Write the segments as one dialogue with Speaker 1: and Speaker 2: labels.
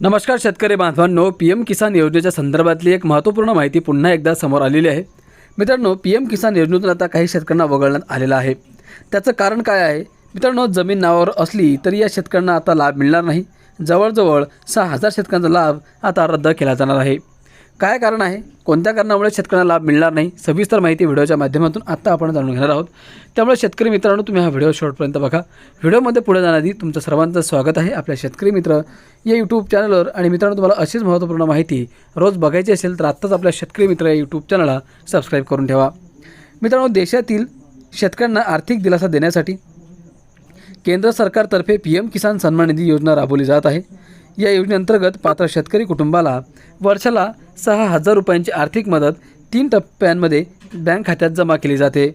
Speaker 1: नमस्कार शेतकरी बांधवांनो, पी एम किसान योजनेच्या संदर्भातली एक महत्त्वपूर्ण माहिती पुन्हा एकदा समोर आलेली आहे। मित्रांनो, पी एम किसान योजनेतून आता काही शेतकऱ्यांना वगळण्यात आलेलं आहे। त्याचं कारण काय आहे? मित्रांनो, जमीन नावावर असली तरी या शेतकऱ्यांना आता लाभ मिळणार नाही। जवळजवळ 6,000 शेतकऱ्यांचा लाभ आता रद्द केला जाणार आहे। काय कारण आहे? कोणत्या कारणामुळे शेतकऱ्यांना लाभ मिळणार नाही? सविस्तर माहिती व्हिडिओच्या माध्यमातून आता आपण जाणून घेणार आहोत। त्यामुळे शेतकरी मित्रांनो, तुम्ही हा व्हिडिओ शेवटपर्यंत बघा। व्हिडिओमध्ये पुढे जाण्याआधी तुमचं सर्वांचं स्वागत आहे आपल्या शेतकरी मित्र या यूट्यूब चॅनलवर। आणि मित्रांनो, तुम्हाला अशीच महत्त्वपूर्ण माहिती रोज बघायची असेल तर आत्ताच आपल्या शेतकरी मित्र या यूट्यूब चॅनलला सबस्क्राईब करून ठेवा। मित्रांनो, देशातील शेतकऱ्यांना आर्थिक दिलासा देण्यासाठी केंद्र सरकारतर्फे पी एम किसान सन्मान निधी योजना राबवली जात आहे। या योजनेअंतर्गत पात्र शेतकरी कुटुंबाला वर्षाला 6,000 रुपयांची आर्थिक मदत 3 टप्प्यांमध्ये बँक खात्यात जमा केली जाते।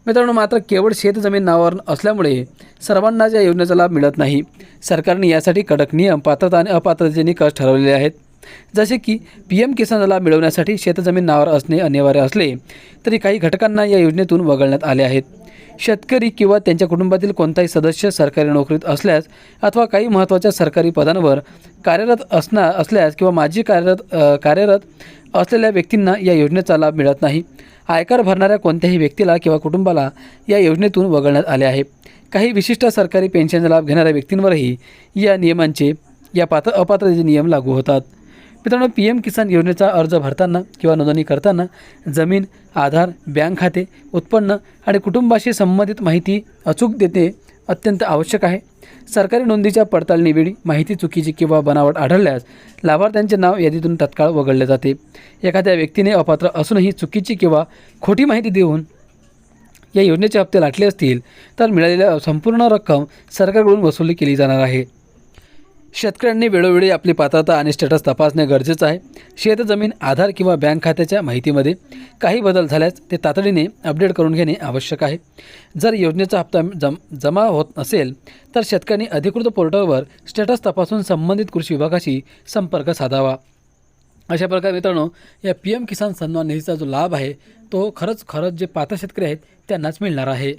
Speaker 1: मित्रांनो, मात्र केवळ शेतजमीन नावावर असल्यामुळे सर्वांनाच या योजनेचा लाभ मिळत नाही। सरकारने यासाठी कडक नियम, पात्रता आणि अपात्रतेचे निकष ठरवलेले आहेत। जसे की पी एम किसान लाभ मिळवण्यासाठी शेतजमीन नावावर असणे अनिवार्य असले तरी काही घटकांना या योजनेतून वगळण्यात आले आहेत। शेतकरी किंवा त्यांच्या कुटुंबातील कोणताही सदस्य सरकारी नोकरीत असल्यास अथवा काही महत्त्वाच्या सरकारी पदांवर कार्यरत असल्यास किंवा माजी कार्यरत असलेल्या व्यक्तींना या योजनेचा लाभ मिळत नाही। आयकर भरणाऱ्या कोणत्याही व्यक्तीला किंवा कुटुंबाला या योजनेतून वगळण्यात आले आहे। काही विशिष्ट सरकारी पेन्शनचा लाभ घेणाऱ्या व्यक्तींवरही या अपात्रतेचे नियम लागू होतात। मित्रांनो, पी एम किसान योजनेचा अर्ज भरताना किंवा नोंदणी करताना जमीन, आधार, बँक खाते, उत्पन्न आणि कुटुंबाशी संबंधित माहिती अचूक देणे अत्यंत आवश्यक आहे। सरकारी नोंदीच्या पडताळणीवेळी माहिती चुकीची किंवा बनावट आढळल्यास लाभार्थ्यांचे नाव यादीतून तत्काळ वगळले जाते। एखाद्या व्यक्तीने अपात्र असूनही चुकीची किंवा खोटी माहिती देऊन या योजनेचे हप्ते लाटले असतील तर मिळालेल्या संपूर्ण रक्कम सरकारकडून वसूल केली जाणार आहे। शेतकऱ्यांनी वेळोवेळी आपली पात्रता आणि स्टेटस तपासणे गरजेचं आहे। शेतजमीन, आधार किंवा बँक खात्याच्या माहितीमध्ये काही बदल झाल्यास ते तातडीने अपडेट करून घेणे आवश्यक आहे। जर योजनेचा हप्ता जमा होत नसेल तर शेतकऱ्यांनी अधिकृत पोर्टलवर स्टेटस तपासून संबंधित कृषी विभागाशी संपर्क साधावा। अशा प्रकारे मित्रांनो, या पी एम किसान सन्मान निधीचा जो लाभ आहे तो खरंच जे पात्र शेतकरी आहेत त्यांनाच मिळणार आहे।